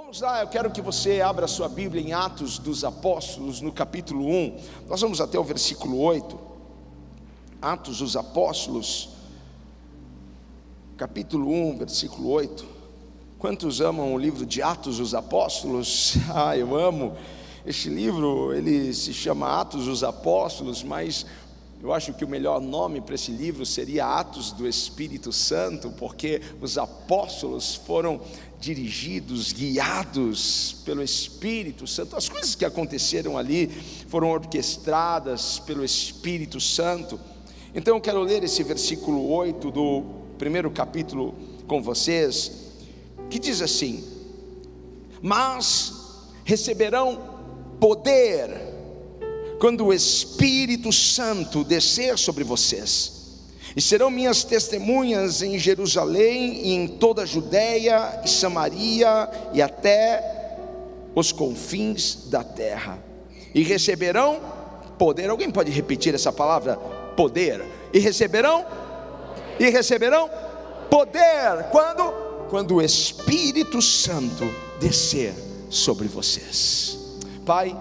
Vamos lá, eu quero que você abra a sua Bíblia em Atos dos Apóstolos, no capítulo 1. Nós vamos até o versículo 8. Atos dos Apóstolos, capítulo 1, versículo 8. Quantos amam o livro de Atos dos Apóstolos? Eu amo. Este livro, ele se chama Atos dos Apóstolos, mas eu acho que o melhor nome para esse livro seria Atos do Espírito Santo, porque os apóstolos foram dirigidos, guiados pelo Espírito Santo. As coisas que aconteceram ali foram orquestradas pelo Espírito Santo. Então eu quero ler esse versículo 8 do primeiro capítulo com vocês, que diz assim: mas receberão poder quando o Espírito Santo descer sobre vocês, e serão minhas testemunhas em Jerusalém e em toda a Judéia e Samaria e até os confins da terra. E receberão poder. Alguém pode repetir essa palavra? Poder. E receberão poder. Quando o Espírito Santo descer sobre vocês. Pai,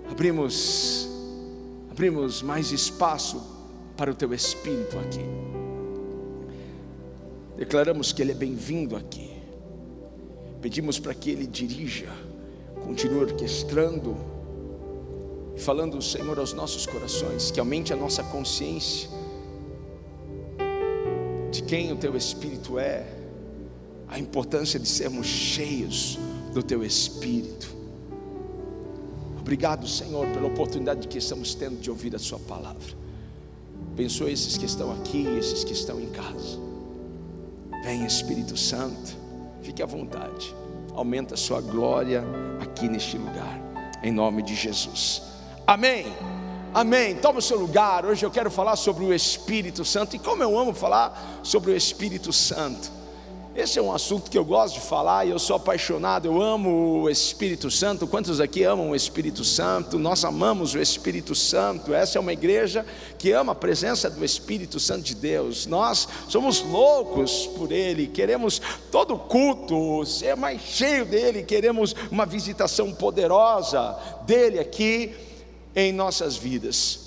abrimos mais espaço para o Teu Espírito aqui. Declaramos que Ele é bem-vindo aqui. Pedimos para que Ele dirija, continue orquestrando e falando, Senhor, aos nossos corações, que aumente a nossa consciência de quem o Teu Espírito é, a importância de sermos cheios do Teu Espírito. Obrigado, Senhor, pela oportunidade que estamos tendo de ouvir a Sua palavra. Abençoe esses que estão aqui, esses que estão em casa. Vem, Espírito Santo, fique à vontade. Aumenta a Sua glória aqui neste lugar, em nome de Jesus. Amém. Amém. Toma o seu lugar. Hoje eu quero falar sobre o Espírito Santo. E como eu amo falar sobre o Espírito Santo. Esse é um assunto que eu gosto de falar e eu sou apaixonado, eu amo o Espírito Santo. Quantos aqui amam o Espírito Santo? Nós amamos o Espírito Santo. Essa é uma igreja que ama a presença do Espírito Santo de Deus. Nós somos loucos por Ele, queremos todo culto ser mais cheio dEle, queremos uma visitação poderosa dEle aqui em nossas vidas.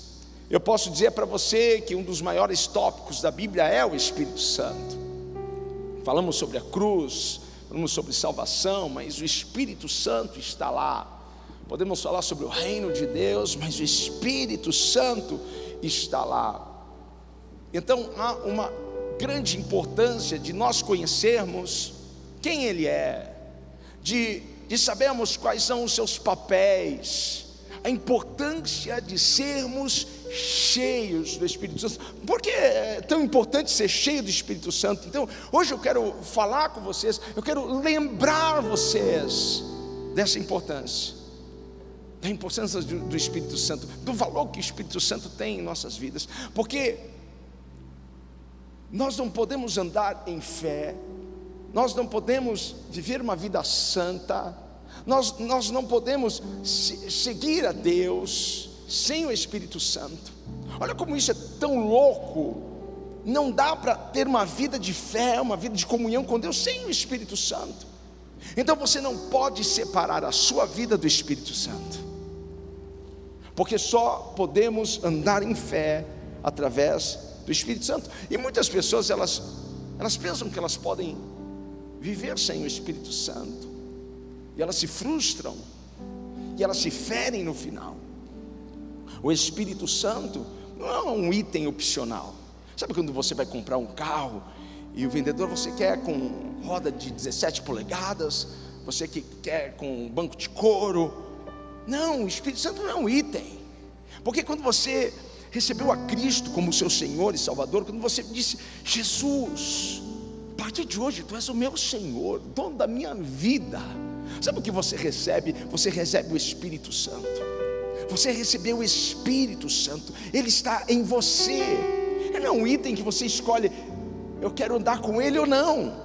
Eu posso dizer para você que um dos maiores tópicos da Bíblia é o Espírito Santo. Falamos sobre a cruz, falamos sobre salvação, mas o Espírito Santo está lá. Podemos falar sobre o reino de Deus, mas o Espírito Santo está lá. Então há uma grande importância de nós conhecermos quem Ele é, de sabermos quais são os seus papéis, a importância de sermos cheios do Espírito Santo. Por que é tão importante ser cheio do Espírito Santo? Então hoje eu quero falar com vocês, eu quero lembrar vocês dessa importância, da importância do Espírito Santo, do valor que o Espírito Santo tem em nossas vidas, porque nós não podemos andar em fé, nós não podemos viver uma vida santa, nós não podemos seguir a Deus sem o Espírito Santo. Olha como isso é tão louco. Não dá para ter uma vida de fé, uma vida de comunhão com Deus sem o Espírito Santo. Então você não pode separar a sua vida do Espírito Santo, porque só podemos andar em fé através do Espírito Santo. E muitas pessoas elas pensam que elas podem viver sem o Espírito Santo, e elas se frustram, e elas se ferem no final. O Espírito Santo não é um item opcional. Sabe quando você vai comprar um carro e o vendedor, você quer com roda de 17 polegadas, você que quer com banco de couro? Não, o Espírito Santo não é um item. Porque quando você recebeu a Cristo como seu Senhor e Salvador, quando você disse: Jesus, a partir de hoje Tu és o meu Senhor, dono da minha vida, sabe o que você recebe? Você recebe o Espírito Santo. Você recebeu o Espírito Santo, Ele está em você. Ele não é um item que você escolhe, eu quero andar com Ele ou não.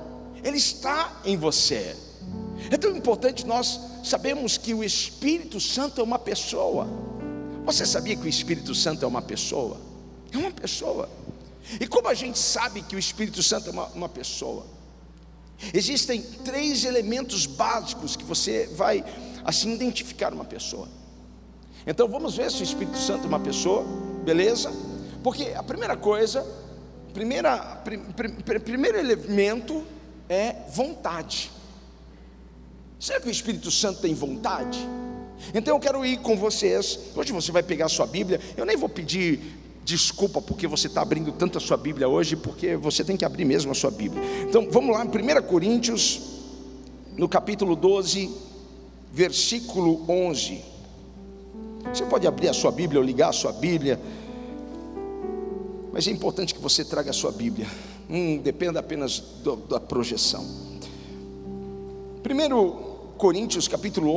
Ele está em você. É tão importante nós sabermos que o Espírito Santo é uma pessoa. Você sabia que o Espírito Santo é uma pessoa? É uma pessoa. E como a gente sabe que o Espírito Santo é uma pessoa? Existem 3 elementos básicos que você vai assim identificar uma pessoa. Então vamos ver se o Espírito Santo é uma pessoa, beleza? Porque a primeira coisa, primeiro elemento é vontade. Será que o Espírito Santo tem vontade? Então eu quero ir com vocês. Hoje você vai pegar a sua Bíblia. Eu nem vou pedir desculpa porque você está abrindo tanto a sua Bíblia hoje, porque você tem que abrir mesmo a sua Bíblia. Então vamos lá, 1 Coríntios, no capítulo 12, versículo 11. Você pode abrir a sua Bíblia ou ligar a sua Bíblia, mas é importante que você traga a sua Bíblia. Não dependa apenas da projeção. 1 Coríntios capítulo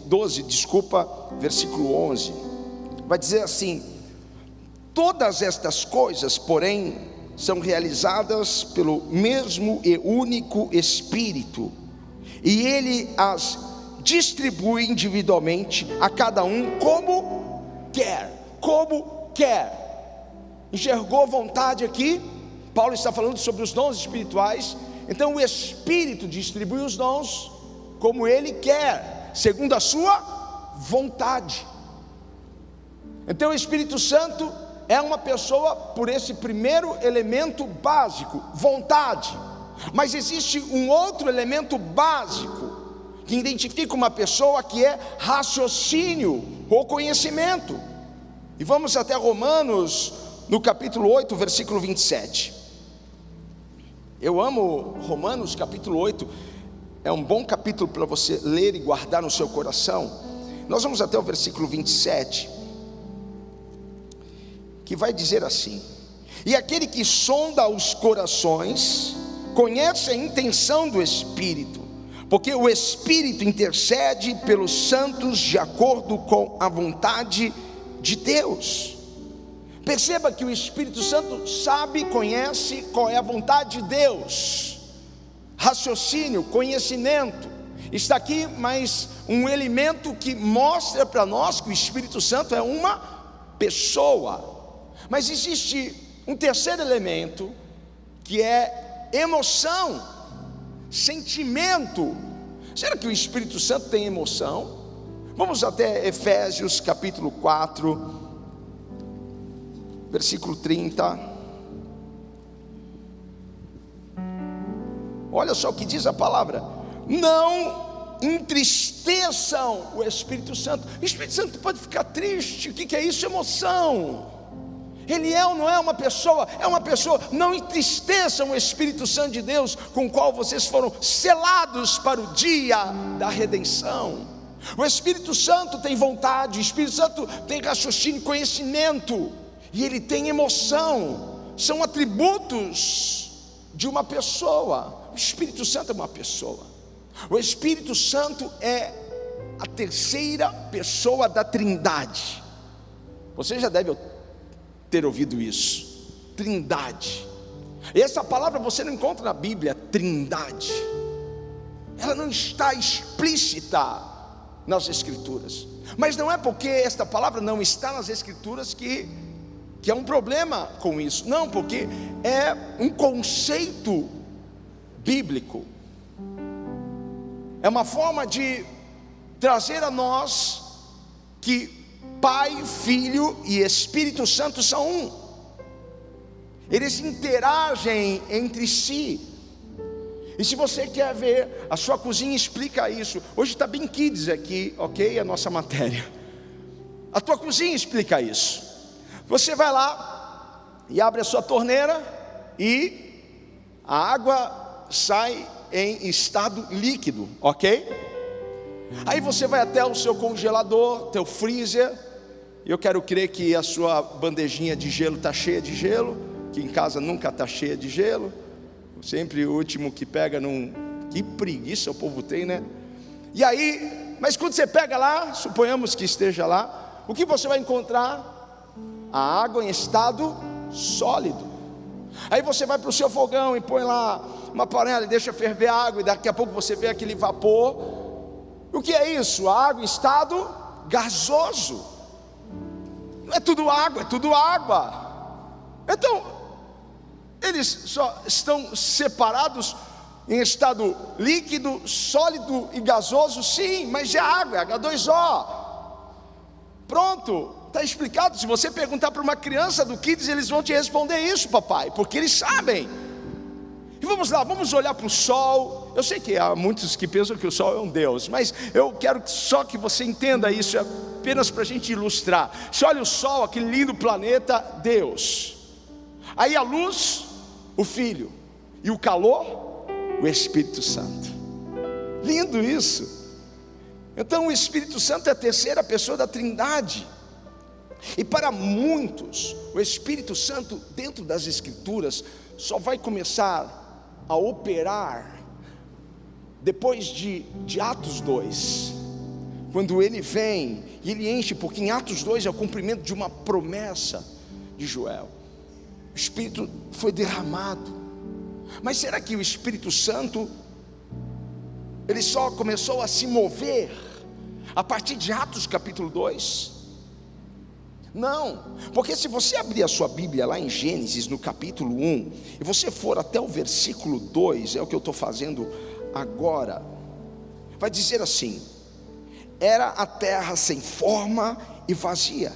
12, versículo 11, vai dizer assim: todas estas coisas, porém, são realizadas pelo mesmo e único Espírito, e Ele as distribui individualmente a cada um como quer. Enxergou vontade aqui? Paulo está falando sobre os dons espirituais. Então o Espírito distribui os dons como Ele quer, segundo a sua vontade. Então o Espírito Santo é uma pessoa por esse primeiro elemento básico, vontade. Mas existe um outro elemento básico que identifica uma pessoa, que é raciocínio ou conhecimento. E vamos até Romanos, no capítulo 8, versículo 27. Eu amo Romanos capítulo 8, é um bom capítulo para você ler e guardar no seu coração. Nós vamos até o versículo 27, que vai dizer assim: e aquele que sonda os corações conhece a intenção do Espírito, porque o Espírito intercede pelos santos de acordo com a vontade de Deus. Perceba que o Espírito Santo sabe, conhece qual é a vontade de Deus. Raciocínio, conhecimento, está aqui mais um elemento que mostra para nós que o Espírito Santo é uma pessoa. Mas existe um terceiro elemento, que é emoção, sentimento. Será que o Espírito Santo tem emoção? Vamos até Efésios capítulo 4, versículo 30. Olha só o que diz a palavra: não entristeçam o Espírito Santo. O Espírito Santo pode ficar triste. O que é isso? Emoção. Ele é ou não é uma pessoa? É uma pessoa. Não entristeçam o Espírito Santo de Deus, com o qual vocês foram selados para o dia da redenção. O Espírito Santo tem vontade, o Espírito Santo tem raciocínio, conhecimento, e ele tem emoção. São atributos de uma pessoa. O Espírito Santo é uma pessoa. O Espírito Santo é a terceira pessoa da Trindade. Você já deve ter ouvido isso, Trindade. Essa palavra você não encontra na Bíblia, Trindade. Ela não está explícita nas Escrituras. Mas não é porque esta palavra não está nas Escrituras que é um problema com isso. Não, porque é um conceito bíblico. É uma forma de trazer a nós que Pai, Filho e Espírito Santo são um. Eles interagem entre si. E se você quer ver, a sua cozinha explica isso. Hoje está bem kids aqui, ok? A nossa matéria. A tua cozinha explica isso. Você vai lá e abre a sua torneira e a água sai em estado líquido, ok? Aí você vai até o seu congelador, teu freezer. Eu quero crer que a sua bandejinha de gelo está cheia de gelo, que em casa nunca está cheia de gelo. Sempre o último que pega num... Que preguiça o povo tem, né? E aí, mas quando você pega lá, suponhamos que esteja lá, o que você vai encontrar? A água em estado sólido. Aí você vai para o seu fogão e põe lá uma panela e deixa ferver a água, e daqui a pouco você vê aquele vapor. O que é isso? A água em estado gasoso. Não é tudo água, é tudo água. Então, eles só estão separados em estado líquido, sólido e gasoso? Sim, mas é água, é H2O. Pronto, está explicado. Se você perguntar para uma criança do Kids, eles vão te responder isso, papai, porque eles sabem. E vamos lá, vamos olhar para o Sol. Eu sei que há muitos que pensam que o Sol é um Deus, mas eu quero só que você entenda isso, é apenas para a gente ilustrar. Você olha o Sol, aquele lindo planeta, Deus. Aí a luz, o Filho, e o calor, o Espírito Santo. Lindo isso. Então o Espírito Santo é a terceira pessoa da Trindade. E para muitos, o Espírito Santo dentro das Escrituras só vai começar a operar depois de Atos 2, quando ele vem e ele enche, porque em Atos 2 é o cumprimento de uma promessa de Joel. O Espírito foi derramado. Mas será que o Espírito Santo ele só começou a se mover a partir de Atos capítulo 2? Não, porque se você abrir a sua Bíblia lá em Gênesis no capítulo 1 e você for até o versículo 2, é o que eu estou fazendo agora, vai dizer assim: era a terra sem forma e vazia,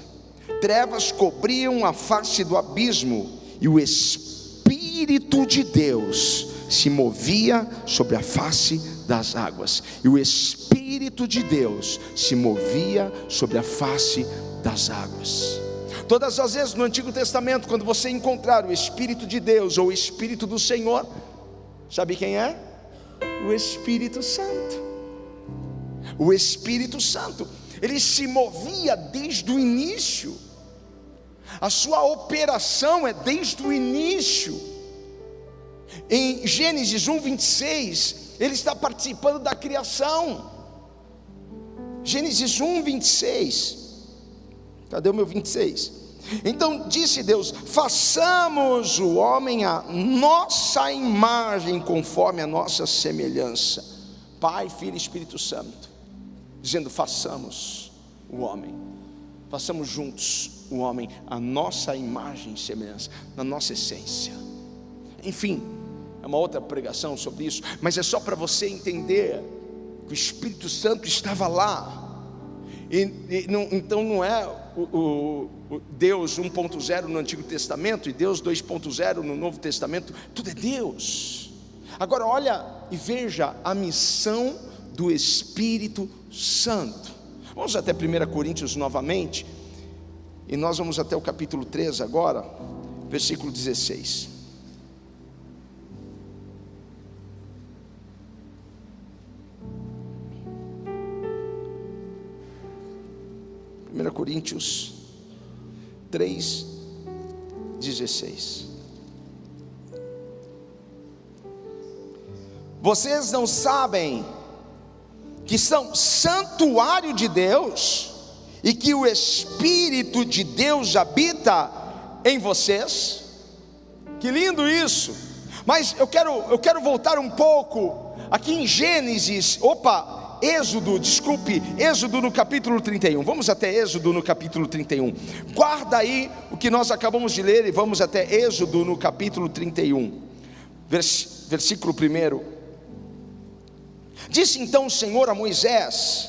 trevas cobriam a face do abismo, e o Espírito de Deus se movia sobre a face das águas. E o Espírito de Deus se movia sobre a face das águas. Todas as vezes no Antigo Testamento, quando você encontrar o Espírito de Deus ou o Espírito do Senhor, sabe quem é? O Espírito Santo. O Espírito Santo, ele se movia desde o início. A sua operação é desde o início. Em Gênesis 1:26, ele está participando da criação. Gênesis 1:26. Cadê o meu 26? Então disse Deus: façamos o homem à nossa imagem, conforme a nossa semelhança. Pai, Filho e Espírito Santo, dizendo: façamos o homem, façamos juntos o homem à nossa imagem e semelhança, na nossa essência. Enfim, é uma outra pregação sobre isso, mas é só para você entender que o Espírito Santo estava lá. Então não é o Deus 1.0 no Antigo Testamento e Deus 2.0 no Novo Testamento, tudo é Deus. Agora olha e veja a missão do Espírito Santo. Vamos até 1 Coríntios novamente, e nós vamos até o capítulo 3 agora, versículo 16. Coríntios 3:16. Vocês não sabem que são santuário de Deus e que o Espírito de Deus habita em vocês? Que lindo isso! Mas eu quero voltar um pouco aqui em Gênesis, Êxodo no capítulo 31. Vamos até Êxodo no capítulo 31. Guarda aí o que nós acabamos de ler e vamos até Êxodo no capítulo 31, versículo 1. Disse então o Senhor a Moisés: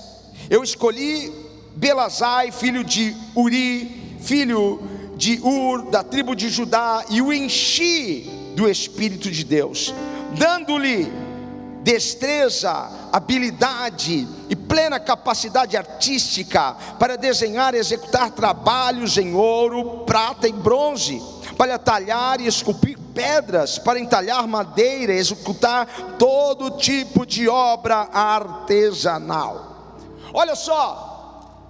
eu escolhi Belazai, filho de Uri, filho de Ur, da tribo de Judá, e o enchi do Espírito de Deus, dando-lhe destreza, habilidade e plena capacidade artística para desenhar e executar trabalhos em ouro, prata e bronze, para talhar e esculpir pedras, para entalhar madeira, executar todo tipo de obra artesanal. Olha só,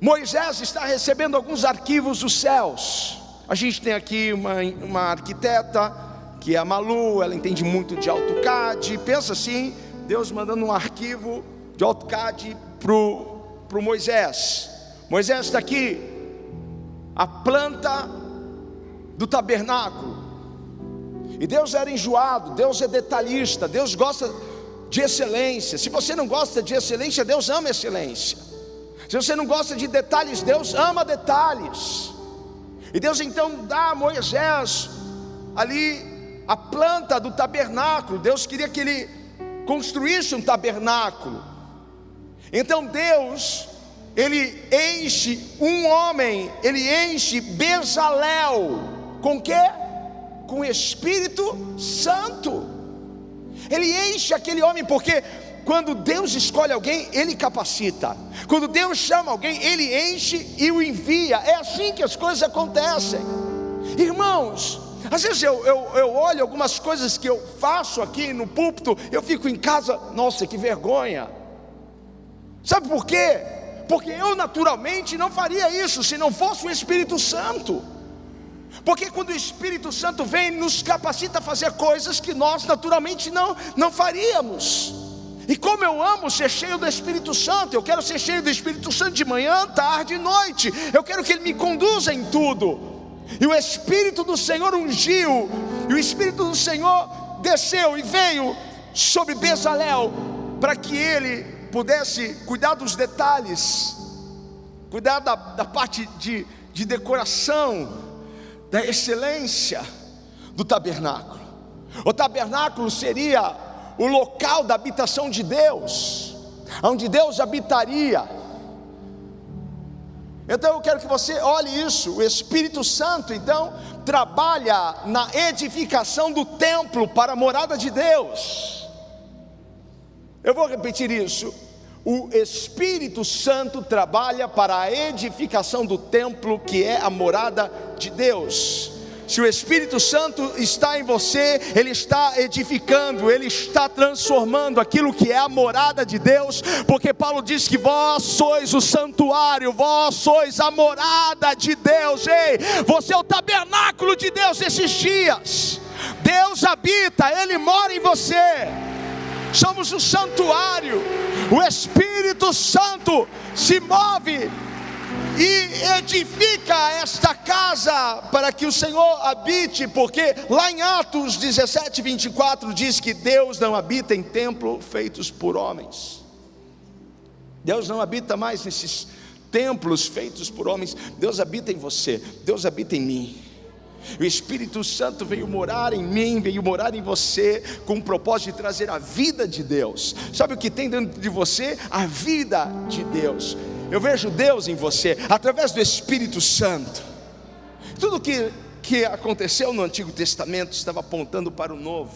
Moisés está recebendo alguns arquivos dos céus. A gente tem aqui uma arquiteta, que é a Malu, ela entende muito de AutoCAD. Pensa assim, Deus mandando um arquivo de AutoCAD para o Moisés. Moisés está aqui, a planta do tabernáculo. E Deus era enjoado, Deus é detalhista, Deus gosta de excelência. Se você não gosta de excelência, Deus ama excelência. Se você não gosta de detalhes, Deus ama detalhes. E Deus então dá a Moisés ali a planta do tabernáculo. Deus queria que ele construísse um tabernáculo. Então Deus, ele enche um homem, ele enche Bezalel com o quê? Com o Espírito Santo. Ele enche aquele homem, porque quando Deus escolhe alguém, ele capacita. Quando Deus chama alguém, ele enche e o envia. É assim que as coisas acontecem. Irmãos, às vezes eu olho algumas coisas que eu faço aqui no púlpito, eu fico em casa, nossa, que vergonha. Sabe por quê? Porque eu naturalmente não faria isso se não fosse o Espírito Santo. Porque quando o Espírito Santo vem, ele nos capacita a fazer coisas que nós naturalmente não faríamos. E como eu amo ser cheio do Espírito Santo, eu quero ser cheio do Espírito Santo de manhã, tarde e noite. Eu quero que ele me conduza em tudo. E o Espírito do Senhor ungiu, e o Espírito do Senhor desceu e veio sobre Bezalel, para que ele pudesse cuidar dos detalhes, cuidar da parte de decoração, da excelência do tabernáculo. O tabernáculo seria o local da habitação de Deus, onde Deus habitaria. Então eu quero que você olhe isso. O Espírito Santo então trabalha na edificação do templo para a morada de Deus. Eu vou repetir isso. O Espírito Santo trabalha para a edificação do templo, que é a morada de Deus. Se o Espírito Santo está em você, ele está edificando, ele está transformando aquilo que é a morada de Deus, porque Paulo diz que vós sois o santuário, vós sois a morada de Deus. Ei, você é o tabernáculo de Deus nesses dias. Deus habita, ele mora em você. Somos o santuário. O Espírito Santo se move e edifica esta casa para que o Senhor habite, porque lá em Atos 17, 24 diz que Deus não habita em templos feitos por homens. Deus não habita mais nesses templos feitos por homens. Deus habita em você, Deus habita em mim. O Espírito Santo veio morar em mim, veio morar em você, com o propósito de trazer a vida de Deus. Sabe o que tem dentro de você? A vida de Deus. Eu vejo Deus em você, através do Espírito Santo. Tudo que aconteceu no Antigo Testamento estava apontando para o Novo.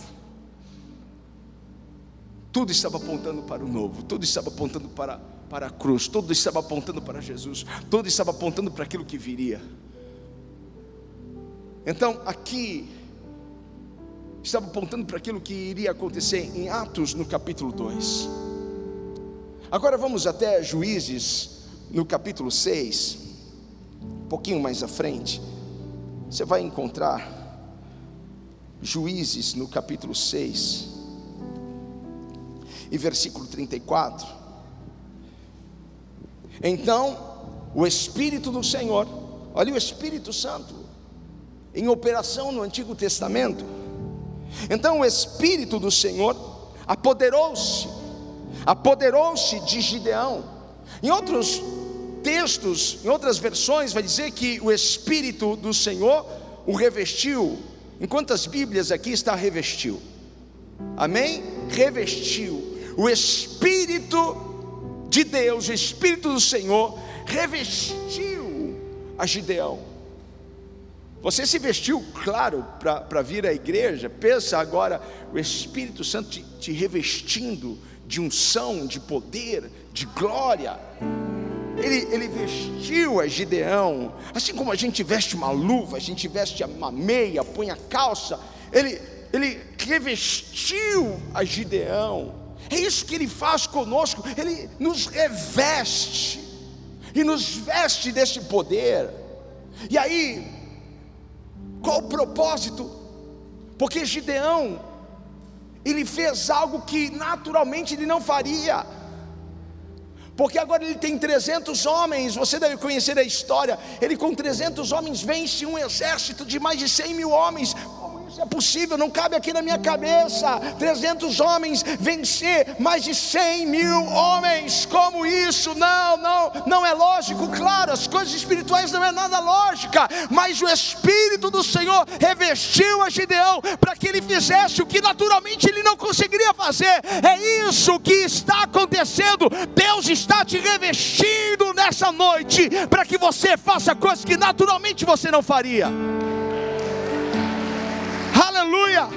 Tudo estava apontando para o Novo. Tudo estava apontando para a cruz. Tudo estava apontando para Jesus. Tudo estava apontando para aquilo que viria. Então aqui estava apontando para aquilo que iria acontecer em Atos no capítulo 2. Agora vamos até Juízes no capítulo 6, um pouquinho mais à frente. Você vai encontrar Juízes no capítulo 6 e versículo 34. Então o Espírito do Senhor, olha o Espírito Santo em operação no Antigo Testamento. Então o Espírito do Senhor apoderou-se de Gideão. Em outros textos, em outras versões, vai dizer que o Espírito do Senhor o revestiu. Em quantas Bíblias aqui está revestiu? Amém? Revestiu. O Espírito de Deus, o Espírito do Senhor revestiu a Gideão. Você se vestiu, claro, para vir à igreja. Pensa agora, o Espírito Santo te revestindo de unção, de poder, de glória. Ele vestiu a Gideão, assim como a gente veste uma luva, a gente veste uma meia, põe a calça. Ele revestiu a Gideão. É isso que ele faz conosco. Ele nos reveste e nos veste desse poder. E aí, qual o propósito? Porque Gideão, ele fez algo que naturalmente ele não faria. Porque agora ele tem 300 homens, você deve conhecer a história. Ele com 300 homens vence um exército de mais de 100 mil homens. Como isso é possível, não cabe aqui na minha cabeça. 300 homens vencer mais de 100.000 homens, como isso? Não é lógico. Claro, as coisas espirituais não é nada lógica, mas o Espírito do Senhor revestiu a Gideão para que ele fizesse o que naturalmente ele não conseguiria fazer. É isso que está acontecendo. Deus está te revestindo nessa noite para que você faça coisas que naturalmente você não faria. Aleluia.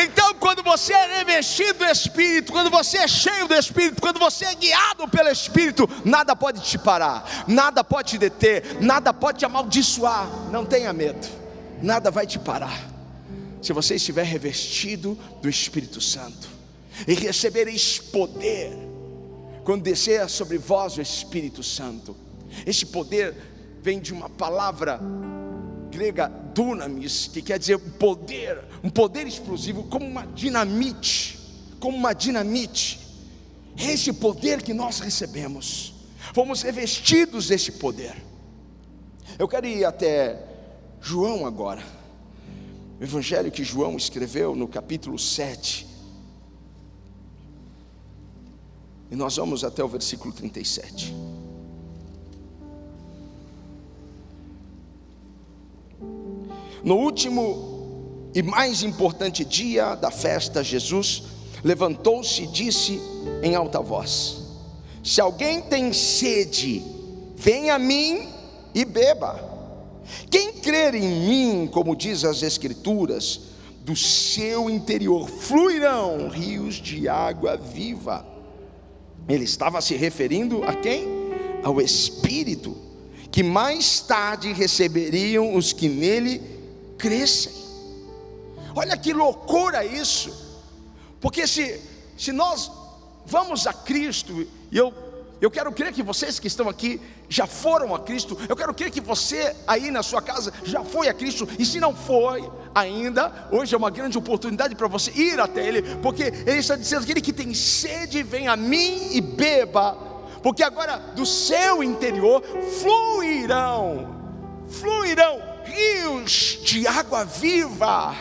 Então, quando você é revestido do Espírito, quando você é cheio do Espírito, quando você é guiado pelo Espírito, nada pode te parar, nada pode te deter, nada pode te amaldiçoar. Não tenha medo, nada vai te parar, se você estiver revestido do Espírito Santo. E recebereis poder quando descer sobre vós o Espírito Santo. Este poder vem de uma palavra grega, dunamis, que quer dizer poder, um poder explosivo, como uma dinamite. É esse poder que nós recebemos. Fomos revestidos desse poder. Eu quero ir até João agora, o evangelho que João escreveu no capítulo 7, e nós vamos até o versículo 37. No último e mais importante dia da festa, Jesus levantou-se e disse em alta voz: se alguém tem sede, venha a mim e beba. Quem crer em mim, como diz as Escrituras, do seu interior fluirão rios de água viva. Ele estava se referindo a quem? Ao Espírito, que mais tarde receberiam os que nele crescem. Olha que loucura isso, porque se nós vamos a Cristo, e eu quero crer que vocês que estão aqui já foram a Cristo, eu quero crer que você aí na sua casa já foi a Cristo, e se não foi ainda, hoje é uma grande oportunidade para você ir até Ele, porque Ele está dizendo: aquele que tem sede, vem a mim e beba, porque agora do seu interior fluirão rios de água viva.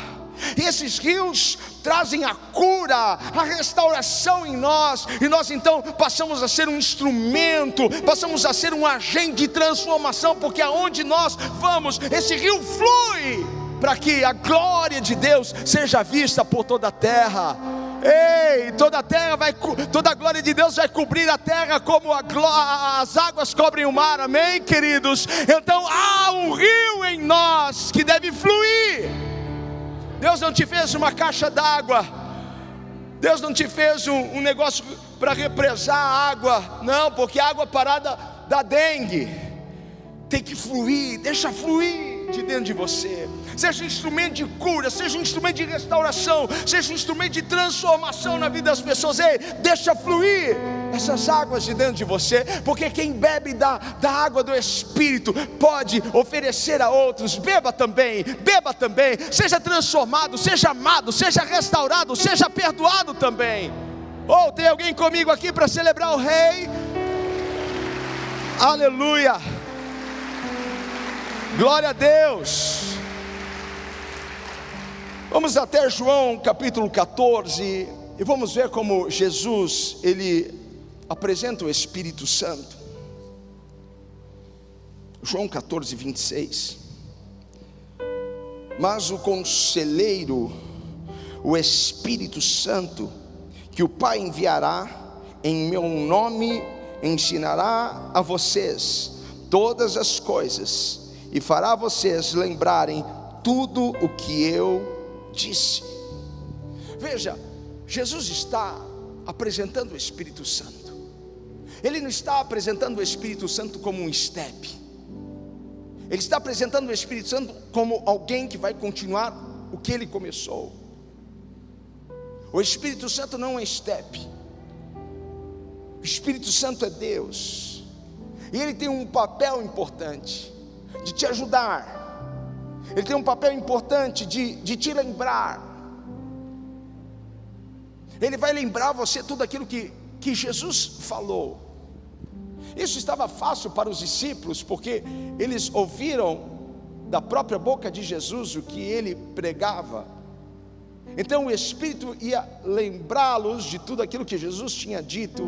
E esses rios trazem a cura, a restauração em nós, e nós então passamos a ser um instrumento, passamos a ser um agente de transformação, porque aonde nós vamos, esse rio flui, para que a glória de Deus seja vista por toda a terra. Ei, toda a glória de Deus vai cobrir a terra como as águas cobrem o mar, amém, queridos? Então há um rio em nós que deve fluir. Deus não te fez uma caixa d'água, Deus não te fez um negócio para represar a água, não, porque a água parada dá dengue. Tem que fluir, deixa fluir de dentro de você. Seja um instrumento de cura, seja um instrumento de restauração, seja um instrumento de transformação na vida das pessoas. Ei, deixa fluir essas águas de dentro de você, porque quem bebe da água do Espírito pode oferecer a outros. Beba também, seja transformado, seja amado, seja restaurado, seja perdoado também. Ou tem alguém comigo aqui para celebrar o Rei? Aleluia, glória a Deus. Vamos até João capítulo 14 e vamos ver como Jesus, ele apresenta o Espírito Santo. João 14, 26. Mas o Conselheiro, o Espírito Santo, que o Pai enviará em meu nome, ensinará a vocês todas as coisas e fará vocês lembrarem tudo o que eu disse. Veja, Jesus está apresentando o Espírito Santo. Ele não está apresentando o Espírito Santo como um step. Ele está apresentando o Espírito Santo como alguém que vai continuar o que ele começou. O Espírito Santo não é step. O Espírito Santo é Deus, e ele tem um papel importante de te ajudar. Ele tem um papel importante de te lembrar. Ele vai lembrar você tudo aquilo que Jesus falou. Isso estava fácil para os discípulos, porque eles ouviram da própria boca de Jesus o que ele pregava. Então o Espírito ia lembrá-los de tudo aquilo que Jesus tinha dito.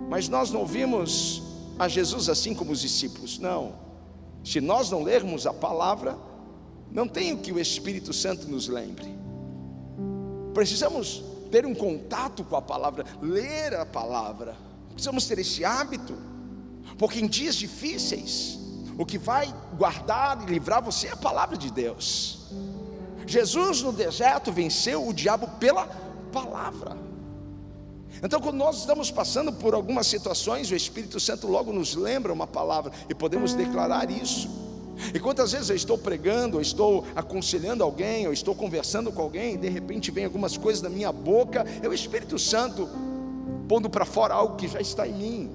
Mas nós não vimos a Jesus assim como os discípulos, não. Se nós não lermos a palavra, não tem o que o Espírito Santo nos lembre. Precisamos ter um contato com a palavra, ler a palavra. Precisamos ter esse hábito, porque em dias difíceis, o que vai guardar e livrar você é a palavra de Deus. Jesus no deserto venceu o diabo pela palavra. Então, quando nós estamos passando por algumas situações, o Espírito Santo logo nos lembra uma palavra, e podemos declarar isso. E quantas vezes eu estou pregando, eu estou aconselhando alguém, eu estou conversando com alguém, e de repente vem algumas coisas da minha boca, é o Espírito Santo pondo para fora algo que já está em mim.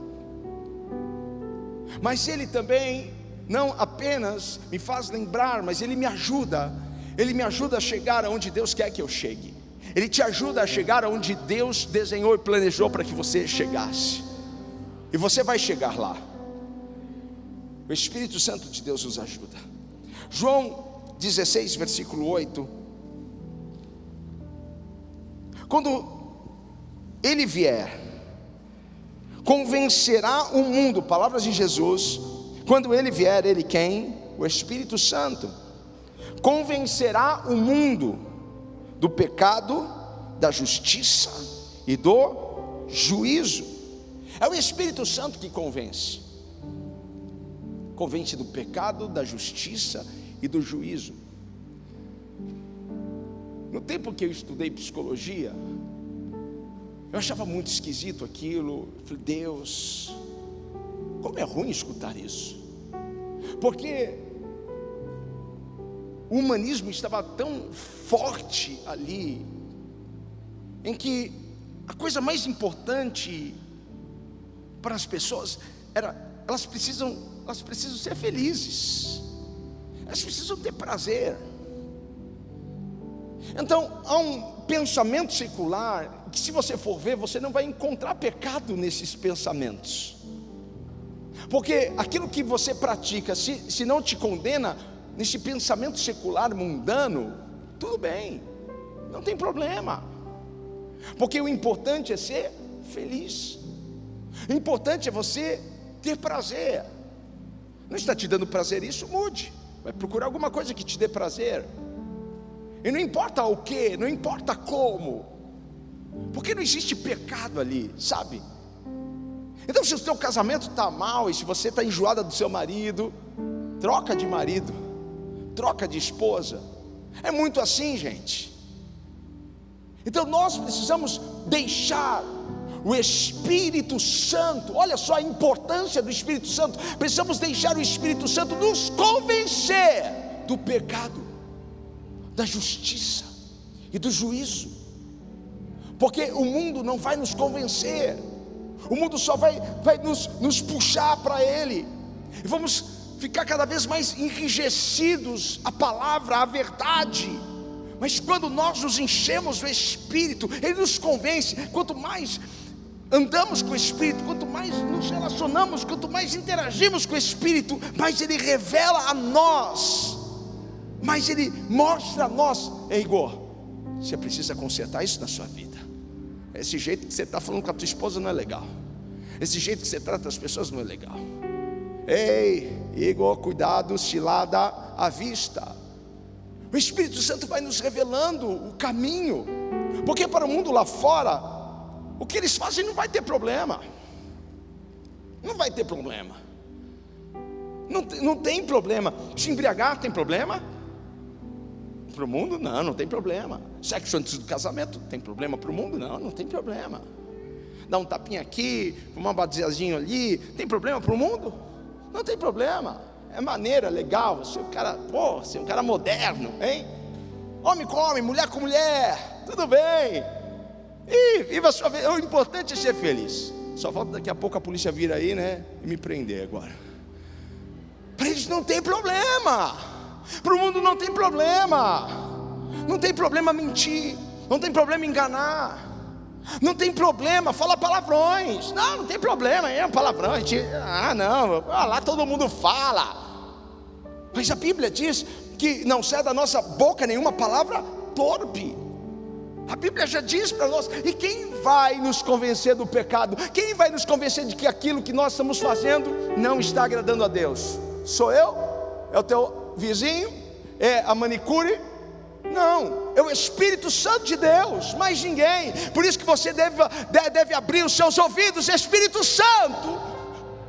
Mas Ele também não apenas me faz lembrar, mas Ele me ajuda a chegar aonde Deus quer que eu chegue. Ele te ajuda a chegar aonde Deus desenhou e planejou para que você chegasse. E você vai chegar lá. O Espírito Santo de Deus nos ajuda. João 16, versículo 8. Quando Ele vier, convencerá o mundo, palavras de Jesus. Quando Ele vier, Ele quem? O Espírito Santo. Convencerá o mundo do pecado, da justiça e do juízo. É o Espírito Santo que convence. Convence do pecado, da justiça e do juízo. No tempo que eu estudei psicologia, eu achava muito esquisito aquilo. Eu falei, Deus, como é ruim escutar isso. Porque o humanismo estava tão forte ali, em que a coisa mais importante para as pessoas era, elas precisam ser felizes, elas precisam ter prazer. Então há um pensamento secular, que se você for ver, você não vai encontrar pecado nesses pensamentos, porque aquilo que você pratica, se não te condena, nesse pensamento secular mundano, tudo bem, não tem problema, porque o importante é ser feliz, o importante é você ter prazer. Não está te dando prazer isso? Mude, vai procurar alguma coisa que te dê prazer, e não importa o que, não importa como, porque não existe pecado ali, sabe? Então se o seu casamento está mal, e se você está enjoada do seu marido, troca de marido, troca de esposa. É muito assim, gente. Então nós precisamos deixar o Espírito Santo, olha só a importância do Espírito Santo. Precisamos deixar o Espírito Santo nos convencer do pecado, da justiça e do juízo, porque o mundo não vai nos convencer, o mundo só vai nos puxar para ele, e vamos ficar cada vez mais enrijecidos à palavra, à verdade. Mas quando nós nos enchemos do Espírito, Ele nos convence. Quanto mais andamos com o Espírito, quanto mais nos relacionamos, quanto mais interagimos com o Espírito, mais Ele revela a nós, mais Ele mostra a nós. Ei, Igor, você precisa consertar isso na sua vida. Esse jeito que você está falando com a tua esposa não é legal, esse jeito que você trata as pessoas não é legal. Ei, Igor, cuidado, cilada à vista. O Espírito Santo vai nos revelando o caminho, porque para o mundo lá fora, o que eles fazem não vai ter problema, não vai ter problema, não tem problema. Se embriagar tem problema? Para o mundo não tem problema. Sexo antes do casamento tem problema para o mundo? Não tem problema. Dar um tapinha aqui, fumar um baseadinho ali, tem problema para o mundo? Não tem problema, é maneira, legal. Você é um cara, você é um cara moderno, hein? Homem com homem, mulher com mulher, tudo bem. E viva a sua vida. O importante é ser feliz. Só falta daqui a pouco a polícia vir aí, né, e me prender agora. Para eles não tem problema, para o mundo não tem problema. Não tem problema mentir, não tem problema enganar. Não tem problema, fala palavrões. Não tem problema, é um palavrão. Lá todo mundo fala. Mas a Bíblia diz que não sai da nossa boca nenhuma palavra torpe. A Bíblia já diz para nós. E quem vai nos convencer do pecado? Quem vai nos convencer de que aquilo que nós estamos fazendo não está agradando a Deus? Sou eu? É o teu vizinho? É a manicure? Não, é o Espírito Santo de Deus, mais ninguém. Por isso que você deve abrir os seus ouvidos. Espírito Santo,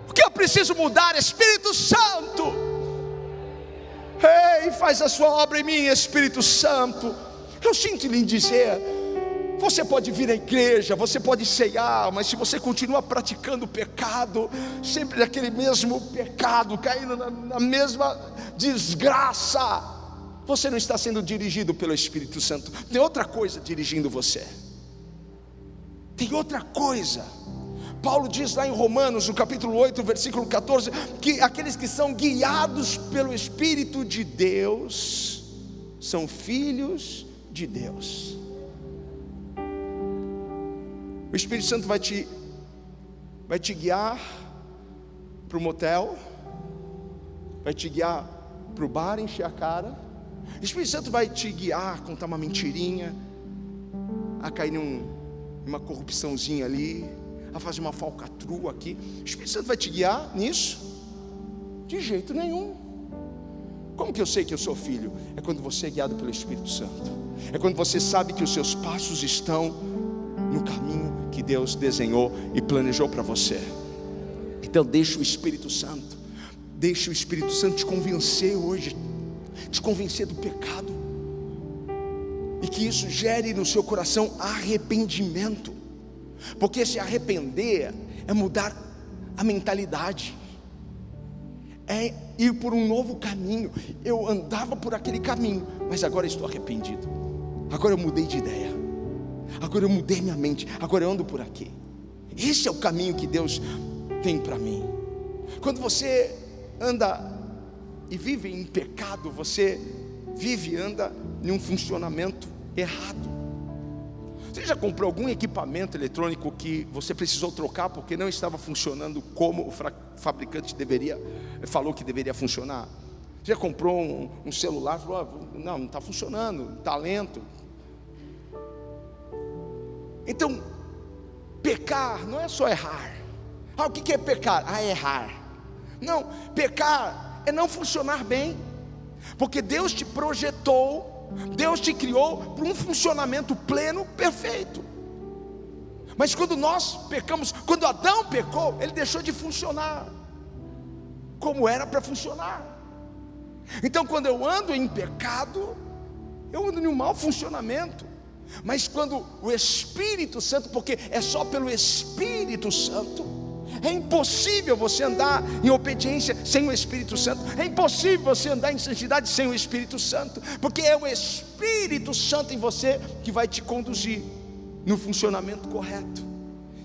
o que eu preciso mudar? Espírito Santo, ei, faz a sua obra em mim, Espírito Santo. Eu sinto lhe dizer, você pode vir à igreja, você pode ceiar, mas se você continua praticando o pecado, sempre naquele mesmo pecado, caindo na mesma desgraça, você não está sendo dirigido pelo Espírito Santo. Tem outra coisa dirigindo você. Tem outra coisa. Paulo diz lá em Romanos, no capítulo 8, versículo 14, que aqueles que são guiados pelo Espírito de Deus são filhos de Deus. O Espírito Santo vai te guiar para o motel, vai te guiar para o bar encher a cara. O Espírito Santo vai te guiar a contar uma mentirinha, a cair numa corrupçãozinha ali, a fazer uma falcatrua aqui. O Espírito Santo vai te guiar nisso? De jeito nenhum. Como que eu sei que eu sou filho? É quando você é guiado pelo Espírito Santo. É quando você sabe que os seus passos estão no caminho que Deus desenhou e planejou para você. Então deixa o Espírito Santo te convencer hoje, te convencer do pecado, e que isso gere no seu coração arrependimento, porque se arrepender é mudar a mentalidade, é ir por um novo caminho. Eu andava por aquele caminho, mas agora estou arrependido, agora eu mudei de ideia, agora eu mudei minha mente, agora eu ando por aqui. Esse é o caminho que Deus tem para mim. Quando você anda e vive em pecado, você vive e anda em um funcionamento errado. Você já comprou algum equipamento eletrônico que você precisou trocar porque não estava funcionando como o fabricante falou que deveria funcionar? Já comprou um celular e falou, não está funcionando, está lento. Então, pecar não é só errar. O que é pecar? Errar. Não, pecar é não funcionar bem, porque Deus te projetou, Deus te criou para um funcionamento pleno, perfeito. Mas quando nós pecamos, quando Adão pecou, ele deixou de funcionar como era para funcionar. Então quando eu ando em pecado, eu ando em um mau funcionamento. Mas quando o Espírito Santo, porque é só pelo Espírito Santo, é impossível você andar em obediência sem o Espírito Santo. É impossível você andar em santidade sem o Espírito Santo, porque é o Espírito Santo em você que vai te conduzir no funcionamento correto.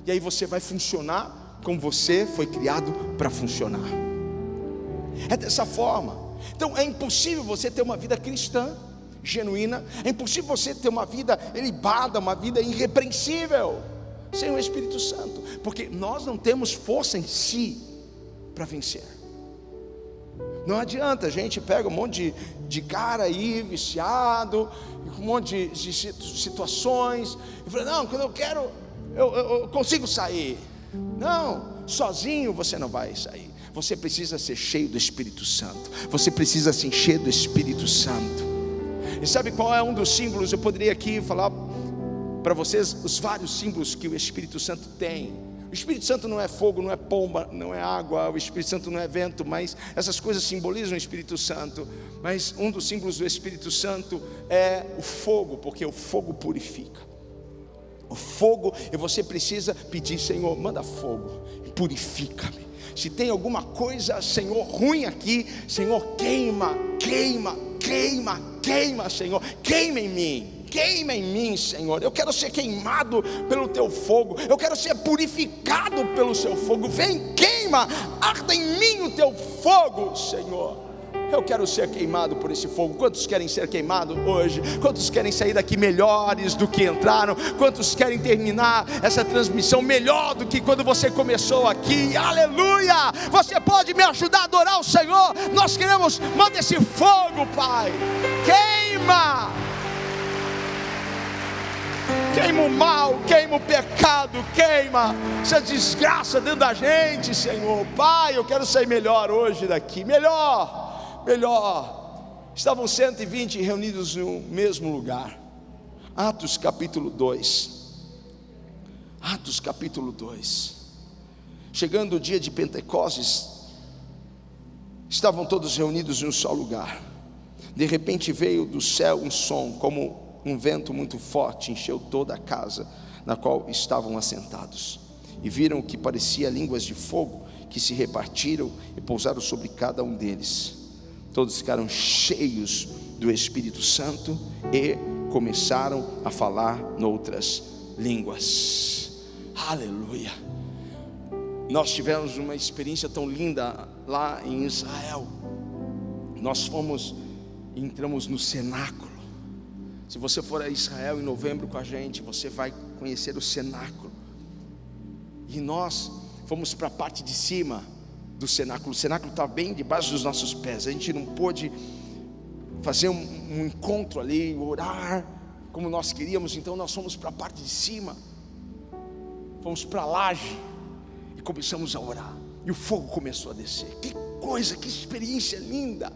E aí você vai funcionar como você foi criado para funcionar. É dessa forma. Então é impossível você ter uma vida cristã genuína, é impossível você ter uma vida ilibada, uma vida irrepreensível sem o Espírito Santo, porque nós não temos força em si para vencer. Não adianta, a gente pega um monte de cara aí viciado, com um monte de situações, e fala, não, quando eu quero, eu consigo sair. Não, sozinho você não vai sair. Você precisa ser cheio do Espírito Santo. Você precisa se encher do Espírito Santo. E sabe qual é um dos símbolos? Eu poderia aqui falar para vocês os vários símbolos que o Espírito Santo tem. O Espírito Santo não é fogo, não é pomba, não é água. O Espírito Santo não é vento, mas essas coisas simbolizam o Espírito Santo. Mas um dos símbolos do Espírito Santo é o fogo, porque o fogo purifica. O fogo, e você precisa pedir, Senhor, manda fogo e purifica-me. Se tem alguma coisa, Senhor, ruim aqui, Senhor, queima, Senhor, queima em mim, Senhor. Eu quero ser queimado pelo teu fogo, eu quero ser purificado pelo seu fogo. Vem, queima, arda em mim o teu fogo, Senhor. Eu quero ser queimado por esse fogo. Quantos querem ser queimados hoje? Quantos querem sair daqui melhores do que entraram? Quantos querem terminar essa transmissão melhor do que quando você começou aqui? Aleluia! Você pode me ajudar a adorar o Senhor? Nós queremos, manda esse fogo, Pai. Queima! Queima o mal, queima o pecado, queima essa desgraça dentro da gente, Senhor. Pai, eu quero sair melhor hoje daqui, melhor. Estavam 120 reunidos no mesmo lugar. Atos capítulo 2. Atos capítulo 2. Chegando o dia de Pentecostes, estavam todos reunidos em um só lugar. De repente veio do céu um som, como um vento muito forte, encheu toda a casa na qual estavam assentados. E viram o que parecia línguas de fogo, que se repartiram e pousaram sobre cada um deles. Todos ficaram cheios do Espírito Santo e começaram a falar noutras línguas. Aleluia! Nós tivemos uma experiência tão linda lá em Israel. Nós entramos no cenáculo. Se você for a Israel em novembro com a gente, você vai conhecer o cenáculo. E nós fomos para a parte de cima do cenáculo. O cenáculo está bem debaixo dos nossos pés. A gente não pôde fazer um encontro ali, orar como nós queríamos. Então nós fomos para a parte de cima, fomos para a laje e começamos a orar. E o fogo começou a descer. Que coisa, que experiência linda!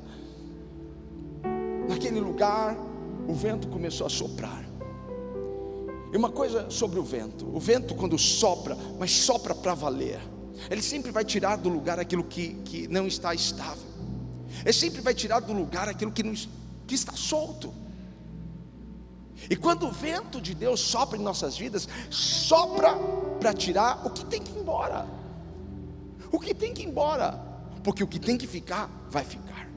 Naquele lugar o vento começou a soprar. E uma coisa sobre o vento quando sopra, mas sopra para valer, ele sempre vai tirar do lugar aquilo que não está estável. Ele sempre vai tirar do lugar aquilo que está solto. E quando o vento de Deus sopra em nossas vidas, sopra para tirar o que tem que ir embora. O que tem que ir embora, porque o que tem que ficar, vai ficar.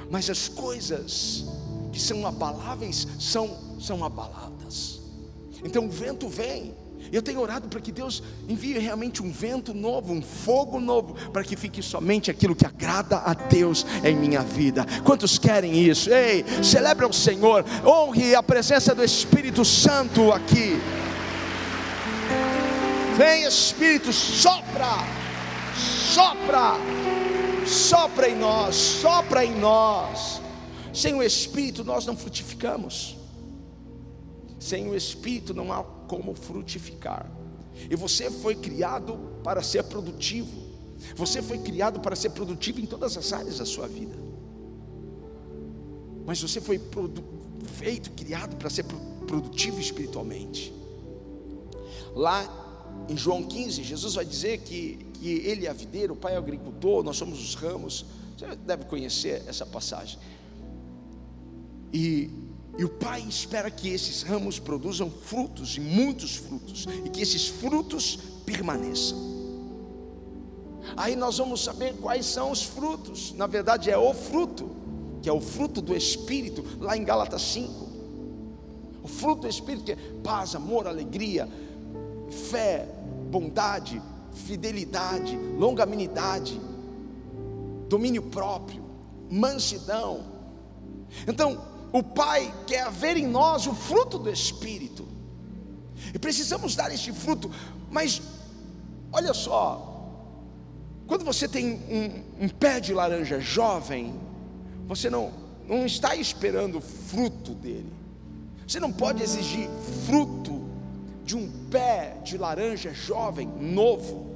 Mas as coisas que são abaláveis, são abaladas. Então o vento vem. Eu tenho orado para que Deus envie realmente um vento novo, um fogo novo, para que fique somente aquilo que agrada a Deus em minha vida. Quantos querem isso? Ei, celebre ao Senhor, honre a presença do Espírito Santo aqui. Vem Espírito, sopra em nós, sopra em nós. Sem o Espírito nós não frutificamos. Sem o Espírito não há como frutificar. E você foi criado para ser produtivo. Você foi criado para ser produtivo em todas as áreas da sua vida. Mas você foi criado para ser produtivo espiritualmente. Lá em João 15, Jesus vai dizer que Ele é a videira, o Pai é o agricultor, nós somos os ramos. Você deve conhecer essa passagem. E o Pai espera que esses ramos produzam frutos, e muitos frutos, e que esses frutos permaneçam. Aí nós vamos saber quais são os frutos. Na verdade é o fruto, que é o fruto do Espírito, lá em Gálatas 5. O fruto do Espírito que é paz, amor, alegria, fé, bondade, fidelidade, longanimidade, domínio próprio, mansidão. Então o Pai quer ver em nós o fruto do Espírito, e precisamos dar este fruto. Mas olha só, quando você tem um pé de laranja jovem, você não está esperando o fruto dele. Você não pode exigir fruto de um pé de laranja jovem, novo,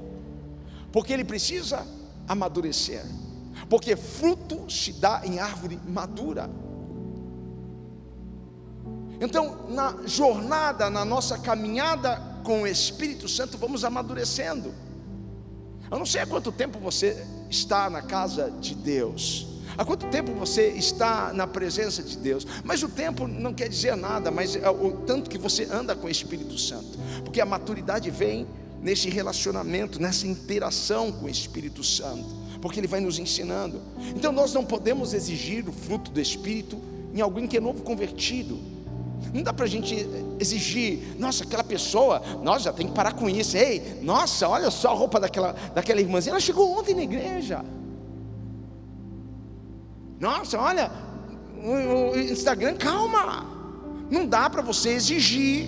porque ele precisa amadurecer, porque fruto se dá em árvore madura. Então, na jornada, na nossa caminhada com o Espírito Santo, vamos amadurecendo. Eu não sei há quanto tempo você está na casa de Deus, há quanto tempo você está na presença de Deus, mas o tempo não quer dizer nada, mas é o tanto que você anda com o Espírito Santo, porque a maturidade vem nesse relacionamento, nessa interação com o Espírito Santo, porque ele vai nos ensinando. Então nós não podemos exigir o fruto do Espírito em alguém que é novo convertido. Não dá para a gente exigir, nossa, aquela pessoa, nós já tem que parar com isso. Ei, nossa, olha só a roupa daquela irmãzinha, ela chegou ontem na igreja. Nossa, olha, o Instagram, calma. Não dá para você exigir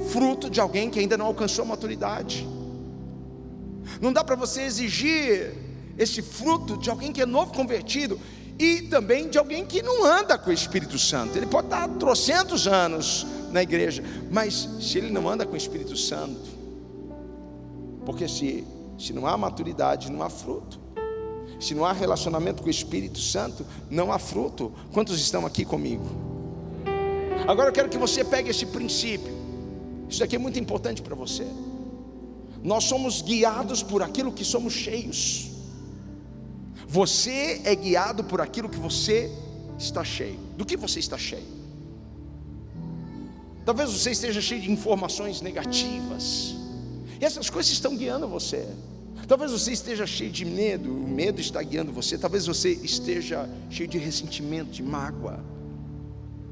fruto de alguém que ainda não alcançou a maturidade. Não dá para você exigir esse fruto de alguém que é novo convertido, e também de alguém que não anda com o Espírito Santo. Ele pode estar há trocentos anos na igreja, mas se ele não anda com o Espírito Santo, porque se não há maturidade, não há fruto. Se não há relacionamento com o Espírito Santo, não há fruto. Quantos estão aqui comigo? Agora eu quero que você pegue esse princípio. Isso daqui é muito importante para você. Nós somos guiados por aquilo que somos cheios. Você é guiado por aquilo que você está cheio. Do que você está cheio? Talvez você esteja cheio de informações negativas, e essas coisas estão guiando você. Talvez você esteja cheio de medo, o medo está guiando você. Talvez você esteja cheio de ressentimento, de mágoa.